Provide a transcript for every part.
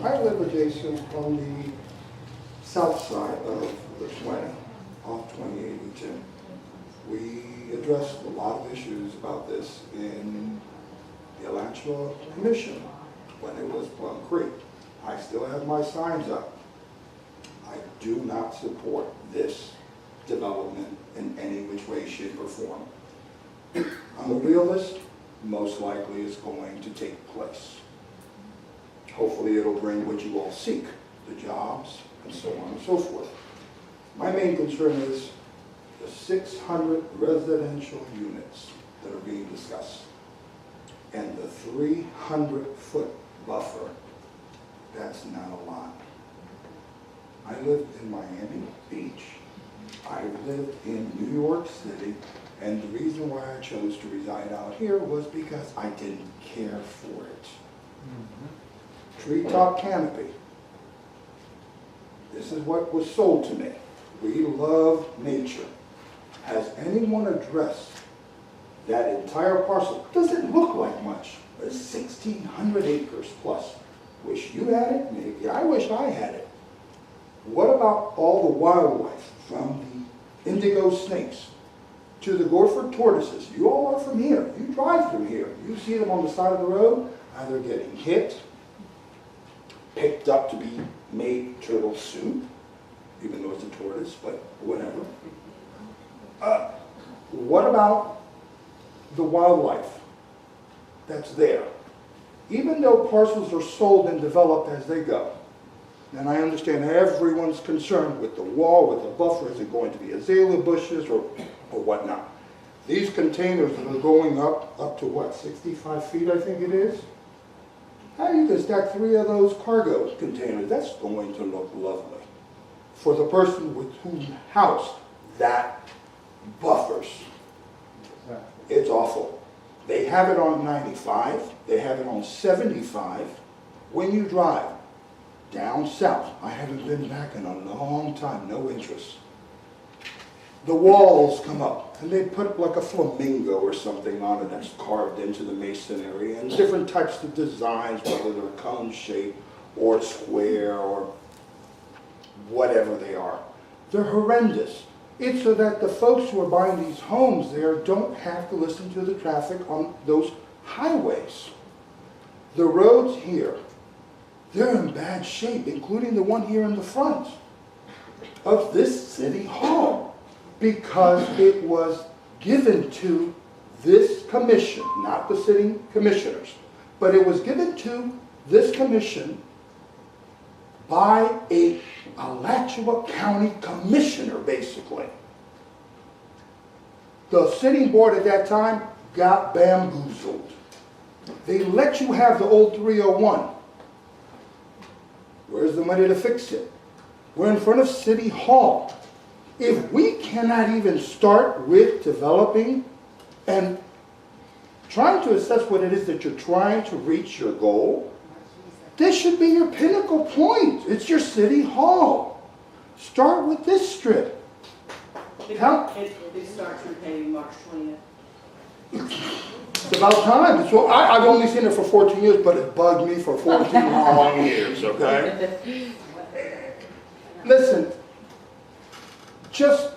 I live adjacent on the south side of the 20, off 2082. We addressed a lot of issues about this in the Alachua Commission when it was Plum Creek. I still have my signs up. I do not support this development in any which way, shape, or form. I'm a realist. Most likely is going to take place. Hopefully it'll bring what you all seek, the jobs, and so on and so forth. My main concern is the 600 residential units that are being discussed and the 300-foot buffer. That's not a lot. I lived in Miami Beach. I lived in New York City, and the reason why I chose to reside out here was because I didn't care for it. Treetop canopy. This is what was sold to me. We love nature. Has anyone addressed that entire parcel? Doesn't look like much, but it's 1,600 acres plus. Wish you had it, maybe. I wish I had it. What about all the wildlife, from the indigo snakes to the Gorford tortoises? You all are from here. You drive through here. You see them on the side of the road, either getting hit, picked up to be made turtle soup, even though it's a tortoise, but whatever. What about the wildlife that's there? Even though parcels are sold and developed as they go, and I understand everyone's concerned with the wall, with the buffer, is it going to be azalea bushes or whatnot. These containers that are going up to what, 65 feet I think it is? How you can stack 3 of those cargo containers? That's going to look lovely. For the person with whose house that buffers. It's awful. They have it on 95, they have it on 75. When you drive down south, I haven't been back in a long time, no interest. The walls come up and they put like a flamingo or something on it that's carved into the masonry, and different types of designs, whether they're cone shape or square or whatever they are. They're horrendous. It's so that the folks who are buying these homes there don't have to listen to the traffic on those highways. The roads here, they're in bad shape, including the one here in the front of this city hall, because it was given to this commission, not the city commissioners, but it was given to this commission by a Alachua County commissioner, basically. The sitting board at that time got bamboozled. They let you have the old 301. Where's the money to fix it? We're in front of City Hall. If we cannot even start with developing and trying to assess what it is that you're trying to reach your goal, this should be your pinnacle point. It's your City Hall. Start with this strip. It starts repaving March 20th. It's about time. So I've only seen it for 14 years, but it bugged me for 14 long years, okay? Listen, just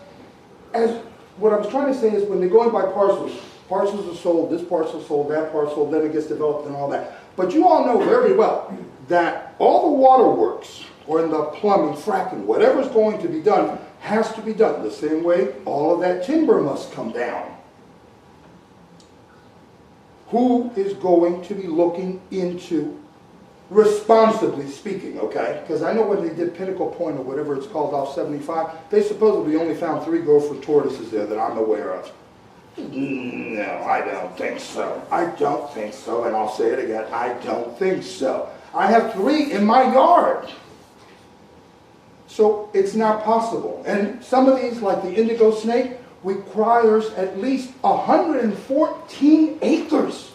as what I was trying to say is when they're going by parcels, parcels are sold, this parcel sold, that parcel, then it gets developed and all that. But you all know very well that all the waterworks, or in the plumbing, fracking, whatever's going to be done, has to be done the same way all of that timber must come down. Who is going to be looking into, responsibly speaking, okay? Because I know when they did Pinnacle Point or whatever it's called off 75, they supposedly only found 3 gopher tortoises there that I'm aware of. No, I don't think so. I don't think so, and I'll say it again, I don't think so. I have 3 in my yard. So it's not possible. And some of these, like the indigo snake, requires at least 114 acres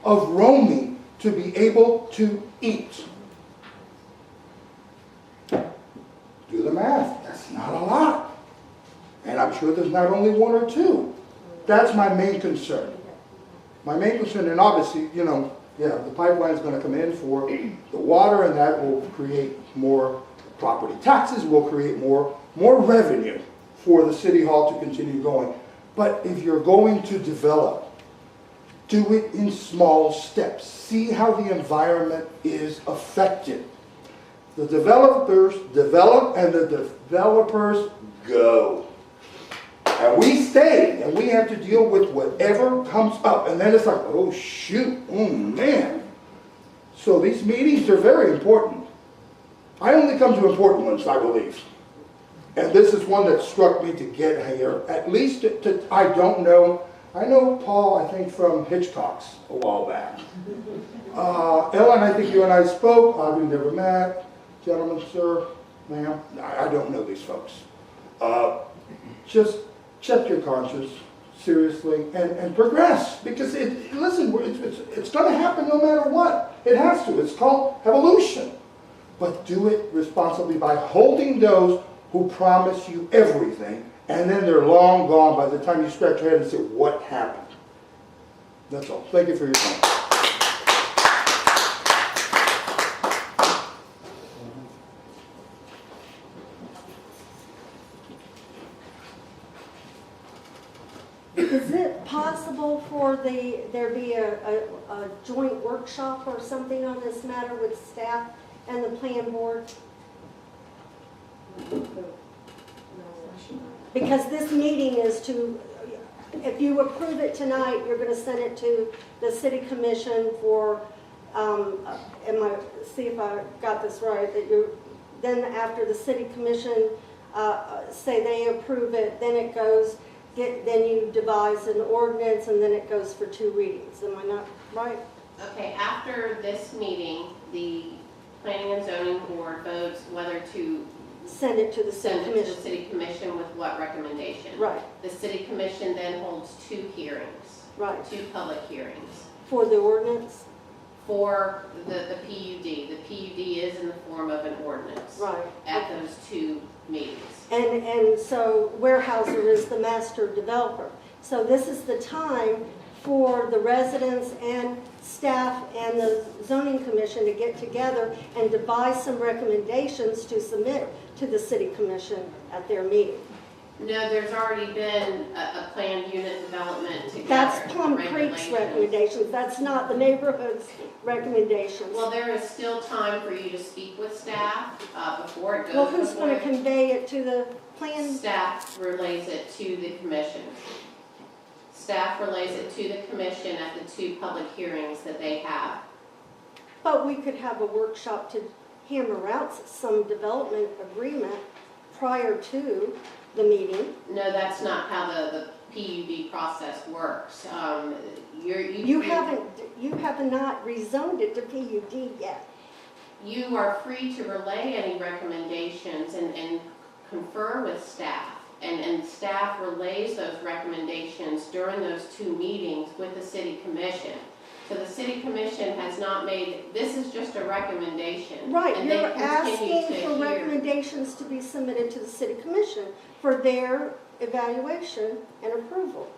of roaming to be able to eat. Do the math. That's not a lot. And I'm sure there's not only 1 or 2. That's my main concern. My main concern, and obviously, you know, Yeah, the pipeline's gonna come in for the water, and that will create more property taxes, will create more revenue for the city hall to continue going. But if you're going to develop, do it in small steps. See how the environment is affected. The developers develop and the developers go. And we stay and we have to deal with whatever comes up. And then it's like, oh shoot, oh man. So these meetings are very important. I only come to important ones, I believe. And this is one that struck me to get here. At least, I don't know. I know Paul, I think, from Hitchcock's a while back. Ellen, I think you and I spoke. We've never met. Gentlemen, sir, ma'am. I don't know these folks. Just check your conscience seriously and progress. Because, listen, it's going to happen no matter what. It has to. It's called evolution. But do it responsibly by holding those who promise you everything, and then they're long gone by the time you scratch your head and say, what happened? That's all. Thank you for your time. Is it possible for there be a joint workshop or something on this matter with staff and the plan board? Because this meeting is to, if you approve it tonight, you're going to send it to the city commission for, see if I got this right, then after the city commission say they approve it, then it goes, then you devise an ordinance and then it goes for 2 readings. Am I not right? Okay, after this meeting, the Planning and Zoning Board votes whether to Send it to the city send it to commission. the City Commission with what recommendation. Right, The City Commission then holds 2 hearings, right. 2 public hearings For the ordinance? for the PUD. The PUD is in the form of an ordinance Right. at those 2 meetings. And so Weyerhaeuser is the master developer. So this is the time for the residents and staff and the zoning commission to get together and devise some recommendations to submit to the city commission at their meeting. No, there's already been a planned unit development together. That's Plum Creek's regulations. recommendations. That's not the neighborhood's recommendations. Well, there is still time for you to speak with staff before it goes. Well, who's going to before- convey it to the plan? Staff relays it to the commission. Staff relays it to the commission at the 2 public hearings that they have. But we could have a workshop to hammer out some development agreement prior to the meeting. No, that's not how the PUD process works. You have not rezoned it to PUD yet. You are free to relay any recommendations and confer with staff. And staff relays those recommendations during those 2 meetings with the city commission. So the city commission has not made, this is just a recommendation. Right, And they you're continue asking to for hear. recommendations to be submitted to the city commission for their evaluation and approval.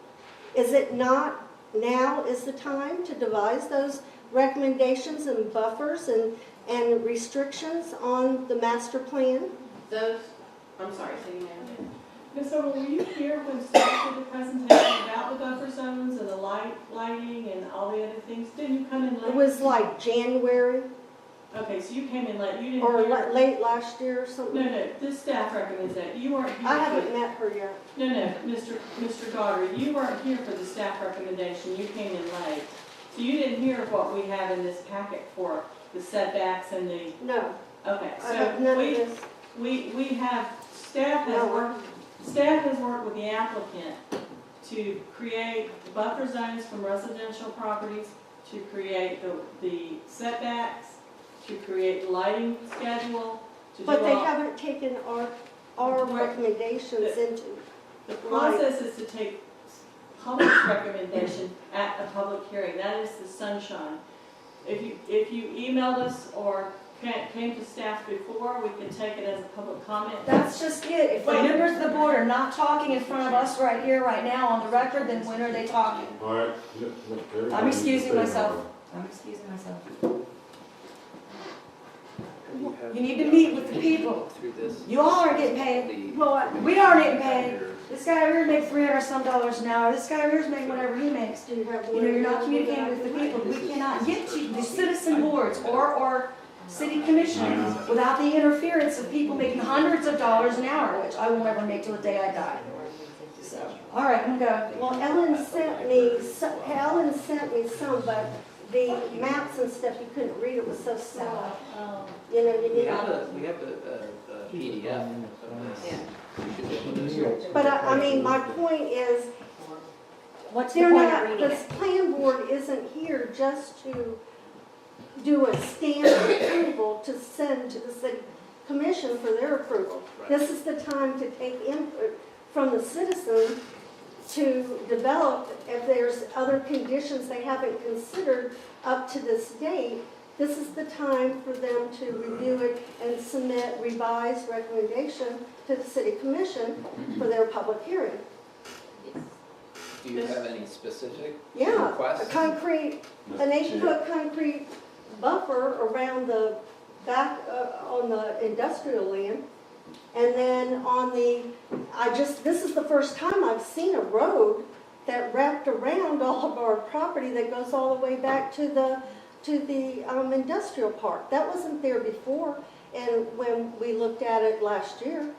Is it not, now is the time to devise those recommendations and buffers and restrictions on the master plan? Those, I'm sorry, City Manager. Ms. Earl, were you here when Steve did the presentation about the buffer zones and the lighting and all the other things? Didn't you come in late? It was like January Okay, so you came in late, you didn't or hear? late last year or something. No, this staff recommends that. You weren't here. I for- haven't met her yet. No, Mr. Daugherty, you weren't here for the staff recommendation, you came in late. So you didn't hear what we have in this packet for the setbacks and the, No, okay, I have so none of this. we have, staff No. has worked with the applicant to create buffer zones from residential properties, to create the setbacks, to create lighting schedule, to do But they all. haven't taken our recommendations into. The process is to take public recommendation at a public hearing. That is the sunshine. If you emailed us or came to staff before, we could take it as a public comment. That's just it. If the members of the board are not talking in front of us right here, right now, on the record, then when are they talking? All right. I'm excusing myself. I'm excusing myself. You need to meet with the people. Through this. You all aren't getting paid. Well, We aren't getting paid. This guy over here makes $300 some an hour. This guy over here is making whatever he makes. do you have? You know, you're not communicating with the people. We cannot get to the citizen boards or city commissioners without the interference of people making hundreds of dollars an hour, which I will never make till the day I die. So, all right, I'm gonna go. Well, Ellen sent me some, but the maps and stuff, you couldn't read, it was so small. You know, you We need. have a PDF of this. You should be able to do it. But I mean, my point is, What's the they're point not, of reading the it? plan board isn't here just to do a standard approval to send to the city commission for their approval. Right. This is the time to take input from the citizens to develop, if there's other conditions they haven't considered up to this date, this is the time for them to review it and submit revised recommendation to the city commission for their public hearing. Do you have any specific Yeah, a requests? concrete, an 8-foot concrete buffer around the back, on the industrial land. And then on the, this is the first time I've seen a road that wrapped around all of our property that goes all the way back to the industrial park. That wasn't there before, and when we looked at it last year,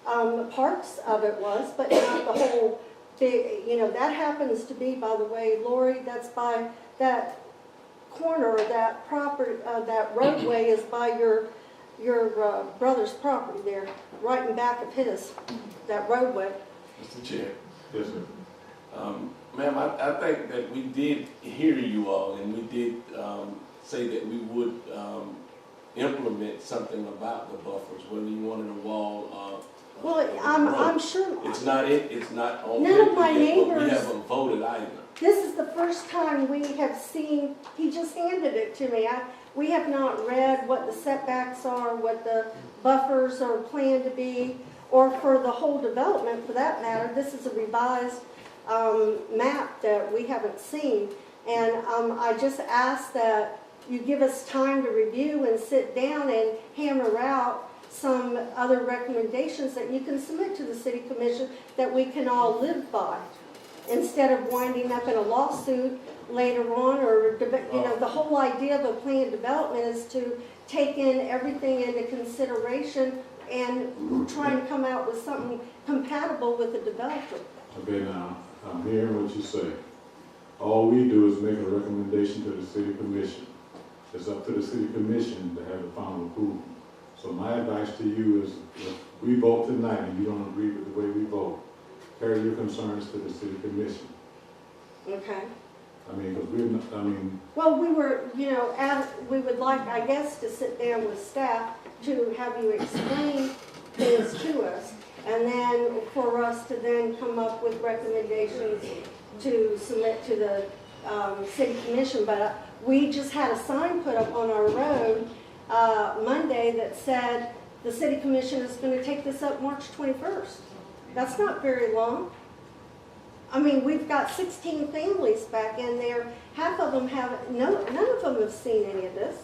parts of it was, but not the whole big, you know, that happens to be, by the way, Lori, that's by that corner of that property, that roadway is by your brother's property there, right in back of his, that roadway. Mr. Chair. Yes, sir. Ma'am, I think that we did hear you all, and we did say that we would implement something about the buffers, whether you wanted a wall. Well, I'm sure, It's not on None of my paper yet, but we neighbors- haven't voted either. this is the first time we have seen, he just handed it to me. We have not read what the setbacks are, what the buffers are planned to be, or for the whole development for that matter. This is a revised map that we haven't seen. And I just ask that you give us time to review and sit down and hammer out some other recommendations that you can submit to the city commission that we can all live by, instead of winding up in a lawsuit later on, or, you know, the whole idea of a planned development is to take in everything into consideration and try and come out with something compatible with the developer. Okay, now, I'm hearing what you say. All we do is make a recommendation to the city commission. It's up to the city commission to have the final approval. So my advice to you is, if we vote tonight and you don't agree with the way we vote, carry your concerns to the city commission. Okay. I mean, because we're not, I mean, Well, we were, you know, we would like, I guess, to sit down with staff to have you explain things to us, and then for us to then come up with recommendations to submit to the city commission. But we just had a sign put up on our road Monday that said the city commission is going to take this up March 21st. That's not very long. I mean, we've got 16 families back in there. Half of them have, none of them have seen any of this.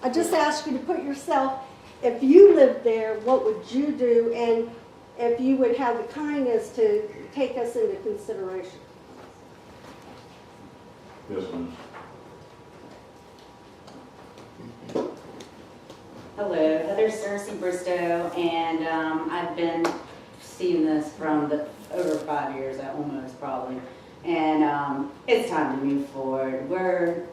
I just ask you to put yourself, if you lived there, what would you do? And if you would have the kindness to take us into consideration. yes, ma'am. Hello, Heather Cersei Bristow, and I've been seeing this from over 5 years, almost probably, and it's time to move forward.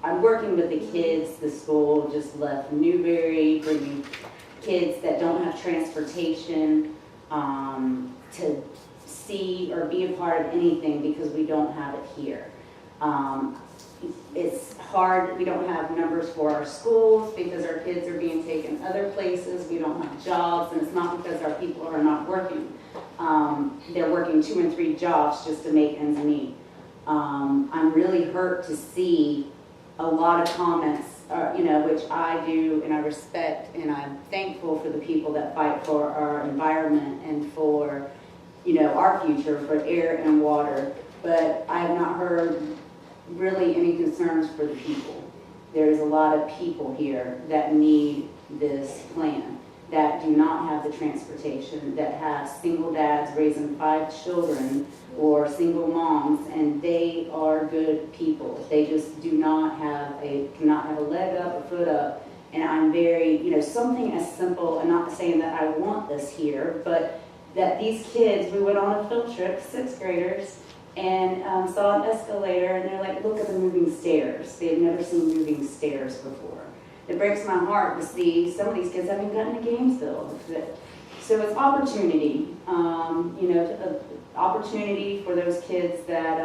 I'm working with the kids. The school just left Newberry, bringing kids that don't have transportation to see or be a part of anything because we don't have it here. It's hard, we don't have numbers for our schools because our kids are being taken other places, we don't have jobs, and it's not because our people are not working. They're working 2 and 3 jobs just to make ends meet. I'm really hurt to see a lot of comments, which I do and I respect, and I'm thankful for the people that fight for our environment and for, our future, for air and water. but I have not heard really any concerns for the people. There's a lot of people here that need this plan, that do not have the transportation, that have single dads raising 5 children or single moms, and they are good people. They just cannot have a leg up, a foot up. And I'm very, something as simple, and not saying that I want this here, but that these kids, we went on a field trip, 6th graders, and saw an escalator, and they're like, look at the moving stairs. They had never seen moving stairs before. It breaks my heart to see some of these kids haven't gotten to Gainesville. So it's opportunity, opportunity for those kids that,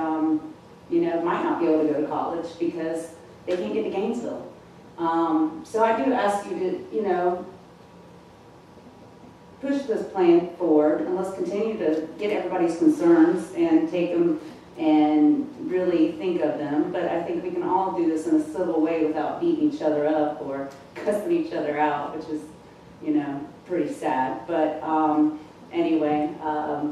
might not be able to go to college because they can't get to Gainesville. So I do ask you to, push this plan forward, and let's continue to get everybody's concerns and take them and really think of them. But I think we can all do this in a civil way without beating each other up or cussing each other out, which is, pretty sad. But anyway,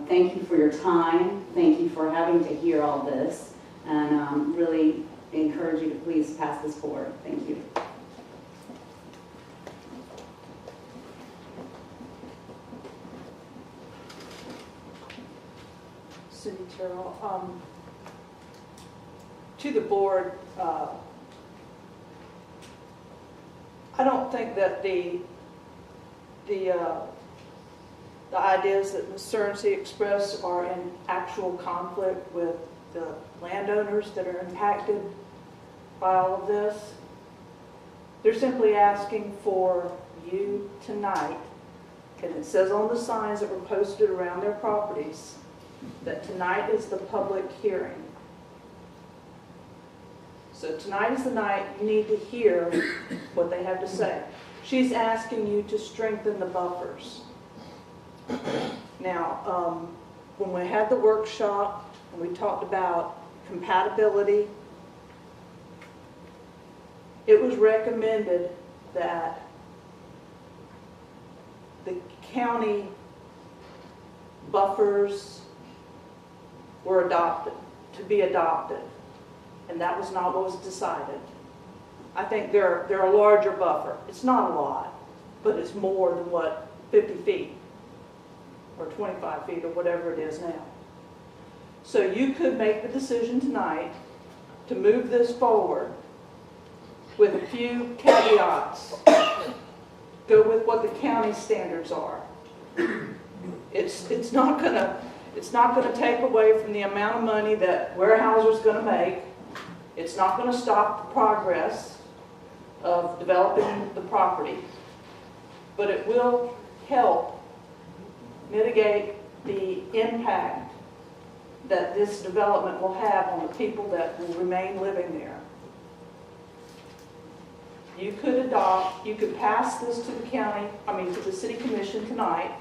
thank you for your time. Thank you for having to hear all this, and really encourage you to please pass this forward. Thank you. Cindy Terrell. To the board, I don't think that the ideas that Ms. Cerency expressed are in actual conflict with the landowners that are impacted by all of this. They're simply asking for you tonight, and it says on the signs that were posted around their properties, that tonight is the public hearing. So tonight is the night you need to hear what they have to say. She's asking you to strengthen the buffers. Now, when we had the workshop and we talked about compatibility, it was recommended that the county buffers were to be adopted, and that was not what was decided. I think they're a larger buffer. It's not a lot, but it's more than what 50 feet or 25 feet or whatever it is now. So you could make the decision tonight to move this forward with a few caveats. Go with what the county standards are. It's not gonna take away from the amount of money that Weyerhaeuser's gonna make. It's not gonna stop the progress of developing the property, but it will help mitigate the impact that this development will have on the people that will remain living there. You could pass this to the city commission tonight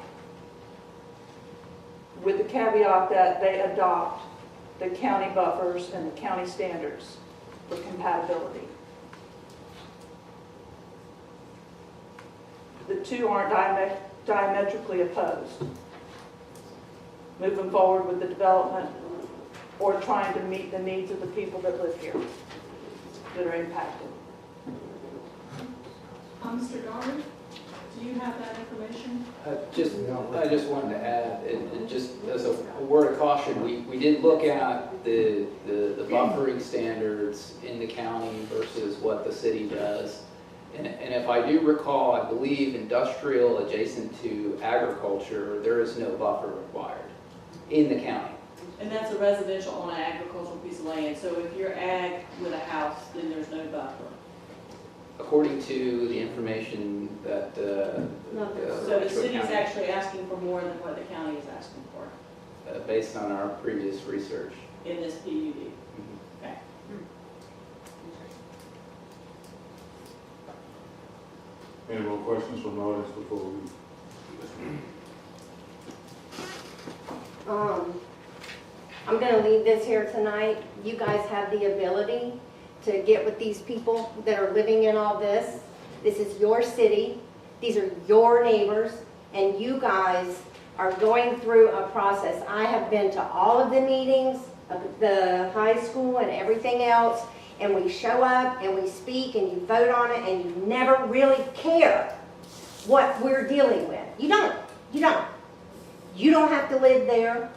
with the caveat that they adopt the county buffers and the county standards for compatibility. The two aren't diametrically opposed. Moving forward with the development or trying to meet the needs of the people that live here that are impacted. Mr. Garner, do you have that information? I just wanted to add, just as a word of caution, we did look at the buffering standards in the county versus what the city does. And if I do recall, I believe industrial adjacent to agriculture, there is no buffer required in the county. And that's a residential on an agricultural piece of land. So if you're ag with a house, then there's no buffer. According to the information that So the city's actually asking for more than what the county is asking for based on our previous research. in this PUD. Okay. Any more questions from the audience before we? I'm gonna leave this here tonight. You guys have the ability to get with these people that are living in all this. This is your city. These are your neighbors, and you guys are going through a process. I have been to all of the meetings. the high school and everything else, and we show up and we speak and you vote on it and you never really care what we're dealing with. You don't. You don't. You don't have to live there.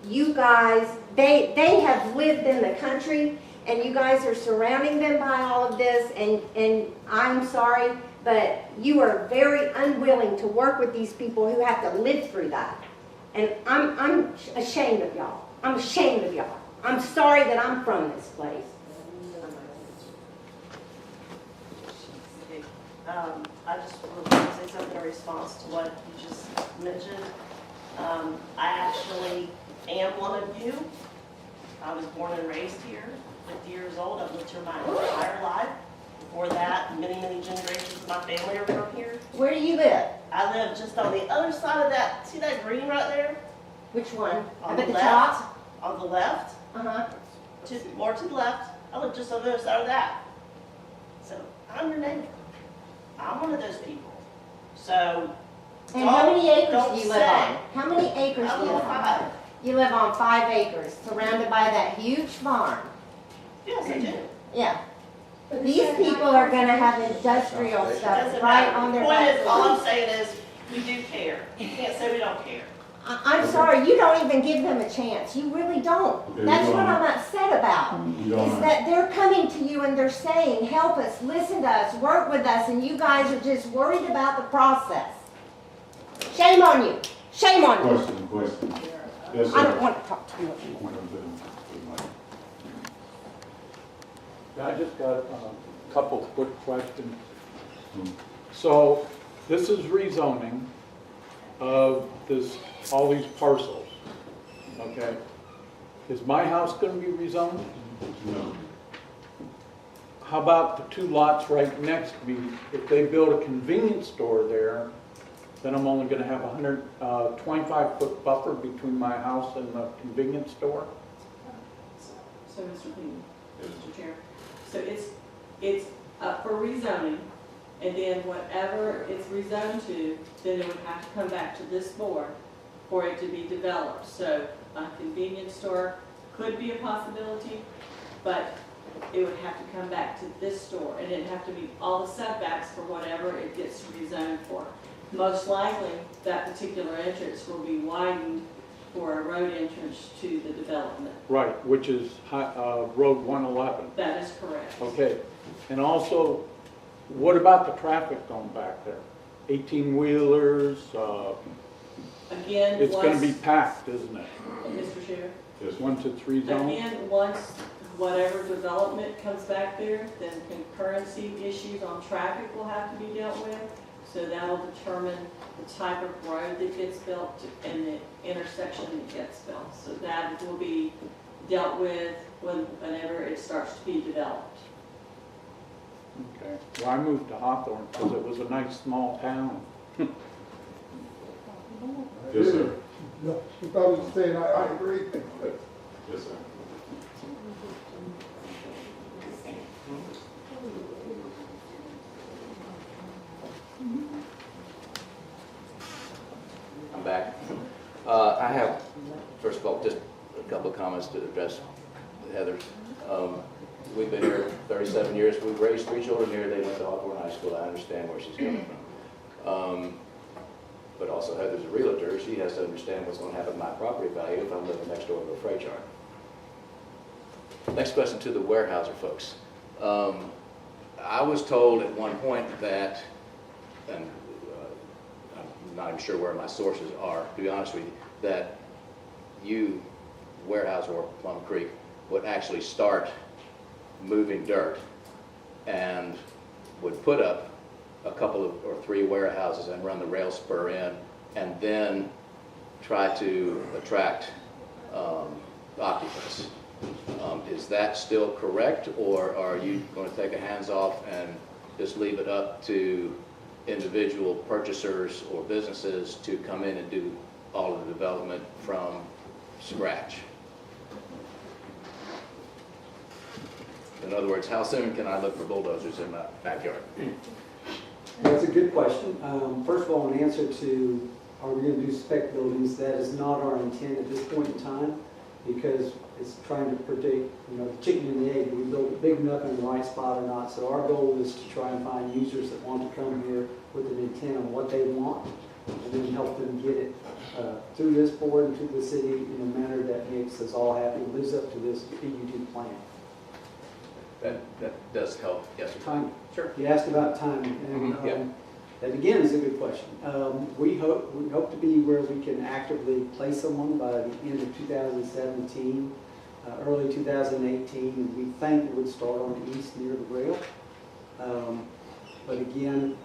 You guys, they have lived in the country, and you guys are surrounding them by all of this, and I'm sorry, but you are very unwilling to work with these people who have to live through that. And I'm ashamed of y'all. I'm ashamed of y'all. I'm sorry that I'm from this place. I just would like to say something in response to what you just mentioned. I actually am one of you. I was born and raised here, 50 years old. I've lived here my entire life. Before that, many, many generations of my family are from here. Where do you live? I live just on the other side of that, see that green right there? Which one? On Up the at the left. top? On the left, Uh-huh. more to the left. I live just on the other side of that. So I'm your neighbor. I'm one of those people. So And how many acres don't do you live say. on? How many acres I do you live live on on? 5. You live on 5 acres, surrounded by that huge farm. Yes, I do. Yeah. These people are gonna have industrial stuff Doesn't right matter. on their The point is, all I'm back. saying is, we do care. You can't say we don't care. I'm sorry, you don't even give them a chance. You really don't. Okay, That's you what don't. I'm upset about. You don't Is that they're coming to you and they're saying, help us, listen to us, work with us, and you guys are just worried about the process. Shame on you. Shame on you. Question. Yes, sir. I don't want to talk to you anymore. I just got a couple quick questions. So this is rezoning of all these parcels, okay? Is my house gonna be rezoned? No. How about the 2 lots right next to me? If they build a convenience store there, then I'm only gonna have a 125-foot buffer between my house and the convenience store? So, Mr. Cleveland, Mr. Chair, so it's up for rezoning, and then whatever it's rezoned to, then it would have to come back to this board for it to be developed. So a convenience store could be a possibility, but it would have to come back to this store, and it'd have to meet all the setbacks for whatever it gets rezoned for. Most likely, that particular entrance will be widened for a road entrance to the development. Right, which is Road 111. That is correct. Okay, and also, what about the traffic going back there? 18-wheelers, Again, it's gonna be once, packed, isn't it? Mr. Chair, Once it's rezoned? again, once whatever development comes back there, then concurrency issues on traffic will have to be dealt with. So that'll determine the type of road that gets built and the intersection that gets built. So that will be dealt with whenever it starts to be developed. Okay, well, I moved to Hawthorne because it was a nice small town. Yes, sir. No, you probably saying, I agree. Yes, sir. I'm back. I have, first of all, just a couple of comments to address Heather. We've been here 37 years. We've raised 3 children here. They went to Hawthorne High School. I understand where she's coming from. But also Heather's a realtor. She has to understand what's going to happen to my property value if I'm living next door to a freight yard. Next question to the Weyerhaeuser folks. I was told at one point that, and I'm not even sure where my sources are, to be honest with you, that you, Weyerhaeuser or Plum Creek, would actually start moving dirt and would put up a couple of or 3 warehouses and run the rail spur in, and then try to attract occupants. Is that still correct, or are you going to take a hands-off and just leave it up to individual purchasers or businesses to come in and do all of the development from scratch? In other words, how soon can I look for bulldozers in my backyard? That's a good question. First of all, in answer to, are we going to do spec buildings, that is not our intent at this point in time. because it's trying to predict, the chicken and the egg, do we build it big enough in the right spot or not? So our goal is to try and find users that want to come here with an intent on what they want, and then help them get it through this board and to the city in a manner that makes us all happy, lives up to this PUD plan. That does help, yes, sir. Time. Sure. You asked about timing, and Yep. that again is a good question. We hope to be where we can actively place someone by the end of 2017, early 2018, and we think it would start on the east near the rail. But again,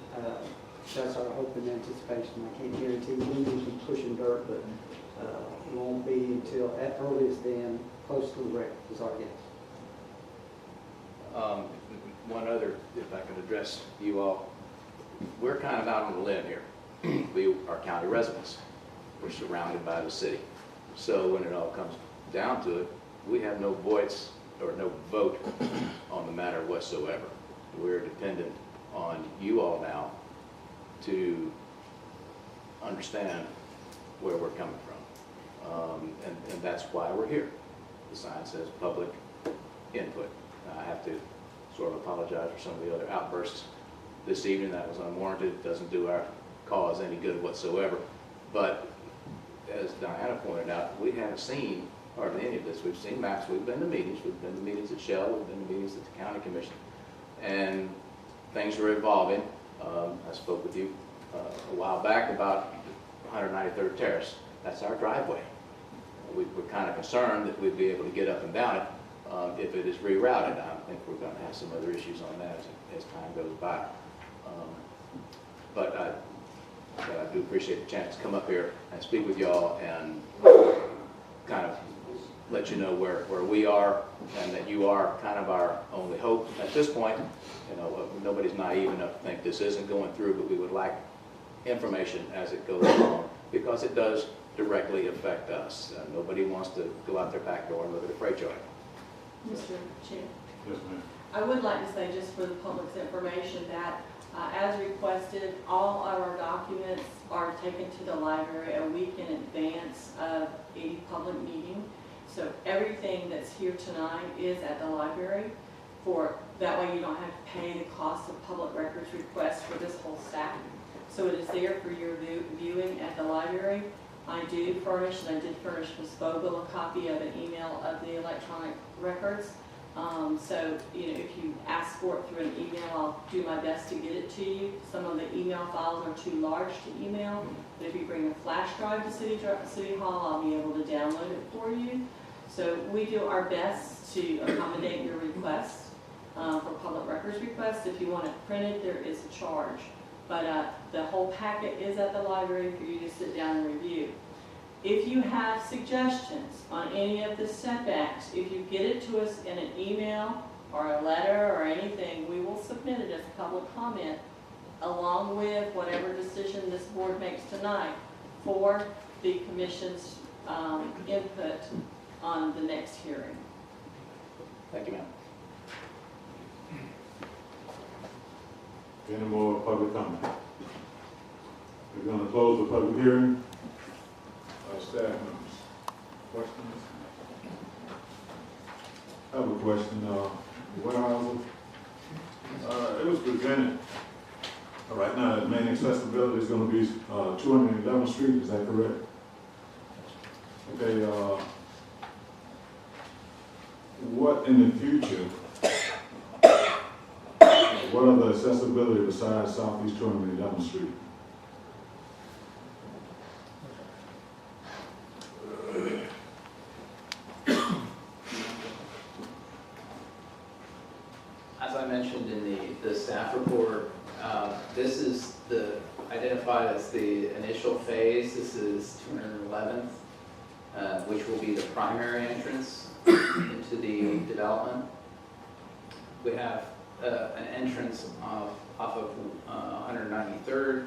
that's our hope and anticipation. I can't guarantee when we can push in dirt, but it won't be until at earliest then close to the rail is our guess. One other, if I could address you all, we're kind of out on a limb here. We are county residents. We're surrounded by the city. So when it all comes down to it, we have no voice or no vote on the matter whatsoever. We're dependent on you all now to understand where we're coming from. And that's why we're here. The sign says public input. I have to sort of apologize for some of the other outbursts this evening. That was unwarranted. It doesn't do our cause any good whatsoever. But as Diana pointed out, we haven't seen hardly any of this. We've seen maps. We've been to meetings. We've been to meetings at Shell. We've been to meetings at the county commission. And things are evolving. I spoke with you a while back about 193rd Terrace. That's our driveway. We're kind of concerned that we'd be able to get up and down it if it is rerouted. I think we're going to have some other issues on that as time goes by. But I do appreciate the chance to come up here and speak with y'all and kind of let you know where we are and that you are kind of our only hope at this point. Nobody's naive enough to think this isn't going through, but we would like information as it goes along because it does directly affect us. Nobody wants to go out their back door and look at a freight yard. Mr. Chair. Yes, ma'am. I would like to say, just for the public's information, that as requested, all of our documents are taken to the library a week in advance of any public meeting. So everything that's here tonight is at the library. That way you don't have to pay the cost of public records requests for this whole stack. So it is there for your viewing at the library. I do furnish, and I did furnish Ms. Vogel a copy of an email of the electronic records. So, if you ask for it through an email, I'll do my best to get it to you. Some of the email files are too large to email, but if you bring a flash drive to City Hall, I'll be able to download it for you. So we do our best to accommodate your requests for public records requests. If you want it printed, there is a charge. But the whole packet is at the library for you to sit down and review. If you have suggestions on any of the setbacks, if you get it to us in an email or a letter or anything, we will submit it as public comment along with whatever decision this board makes tonight for the commission's input on the next hearing. Thank you, ma'am. Any more public comment? We're going to close the public hearing. Staff members, questions? I have a question. It was presented. Right now, the main accessibility is going to be 211th Street. Is that correct? Okay. What in the future? What other accessibility besides Southeast 211th Street? As I mentioned in the staff report, this is identified as the initial phase. This is 211th, which will be the primary entrance into the development. We have an entrance off of 193rd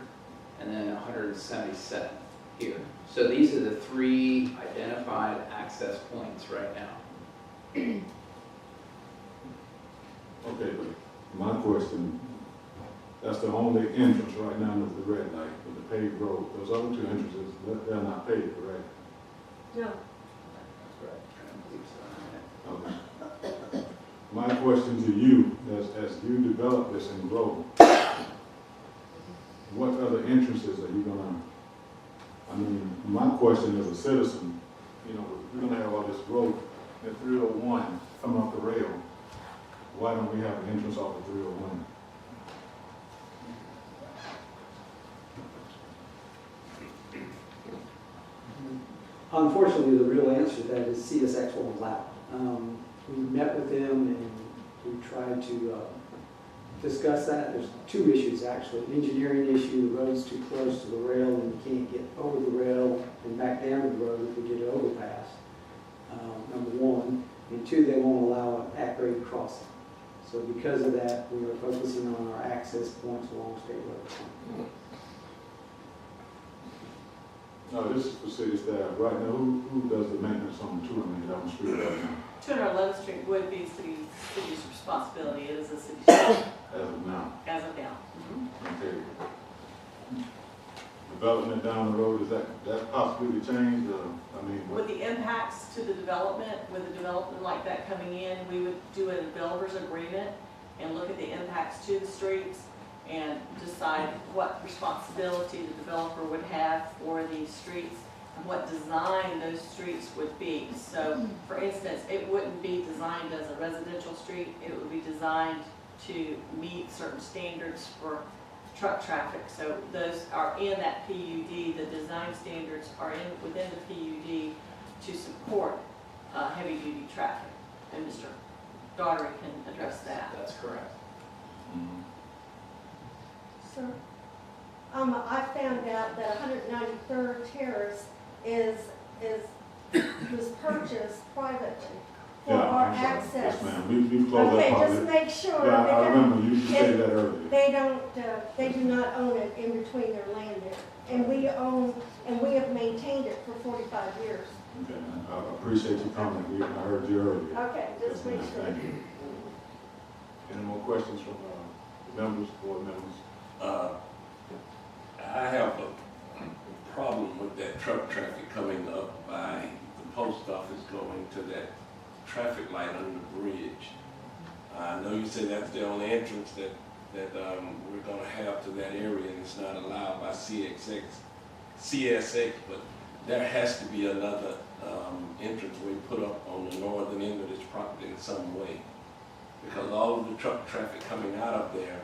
and then 177th here. So these are the three identified access points right now. Okay, but my question, that's the only entrance right now with the red light, with the paved road. Those other two entrances, they're not paved, correct? No. That's correct. Okay. My question to you, as you develop this and grow, what other entrances are you gonna, I mean, my question as a citizen, you know, we're gonna have all this growth at 301 coming off the rail. Why don't we have an entrance off of 301? Unfortunately, the real answer to that is CSX won't allow it. We met with them and we tried to discuss that. There's two issues actually. Engineering issue, the road's too close to the rail and you can't get over the rail and back down the road if we get an overpass, number one. And two, they won't allow an at-grade crossing. So because of that, we are focusing on our access points along State Road. No, this is for city staff. Right now, who does the maintenance on the 211th Street right now? 211th Street would be city's responsibility. It is a city street As of now? as of now. Okay. Development down the road, is that possibly changed? I mean, With the impacts to the development, with a development like that coming in, we would do a developer's agreement and look at the impacts to the streets and decide what responsibility the developer would have for these streets and what design those streets would be. So, for instance, it wouldn't be designed as a residential street, it would be designed to meet certain standards for truck traffic. So those are in that PUD, the design standards are within the PUD to support heavy-duty traffic. And Mr. Daugherty can address that. That's correct. Mhm. Sir, I found out that 193rd Terrace was purchased privately for Yeah, our I'm sorry. access. Yes, ma'am. We closed that Okay, part. just make sure. Yeah, I because remember you said that earlier. they do not own it in between their land there. And we have maintained it for 45 years. Okay, I appreciate you coming. I heard you earlier. Okay, just Yes, make ma'am. sure. Thank you. Any more questions from members, board members? I have a problem with that truck traffic coming up by the post office going to that traffic light under the bridge. I know you said that's the only entrance that we're gonna have to that area and it's not allowed by CSX, but there has to be another entrance we put up on the northern end of this property in some way. Because all of the truck traffic coming out of there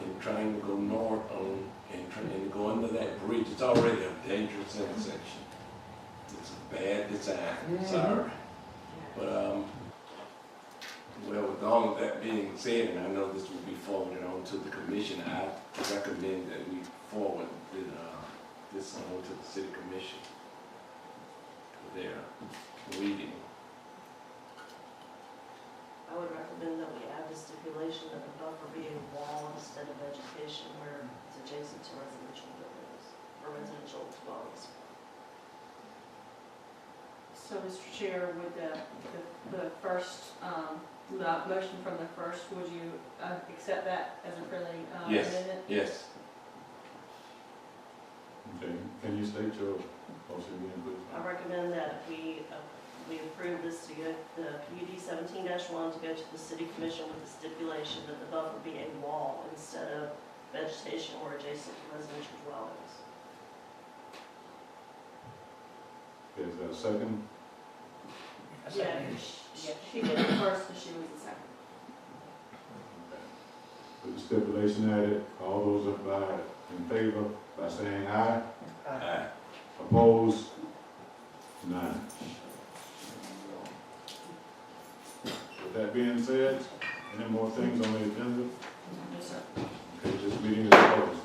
and trying to go north and trying to go under that bridge, it's already a dangerous intersection. It's a bad design, sorry. But, well, with all of that being said, and I know this will be forwarded on to the commission, I recommend that we forward this on to the city commission for their reading. I would recommend that we add the stipulation that the buffer be a wall instead of vegetation where it's adjacent to residential buildings or residential dwellings. So, Mr. Chair, would the first, motion from the first, would you accept that as a friendly amendment? Yes. Okay, can you state your motion again, please? I recommend that we approve this to go, the PUD 17-1 to go to the city commission with the stipulation that the buffer be a wall instead of vegetation or adjacent to residential dwellings. Okay, is that a second? Yeah, she did it first and she was the second. With the stipulation added, all those in favor by saying aye. Aye. Opposed? None. With that being said, any more things on the agenda? Yes, sir. Okay, this meeting is closed.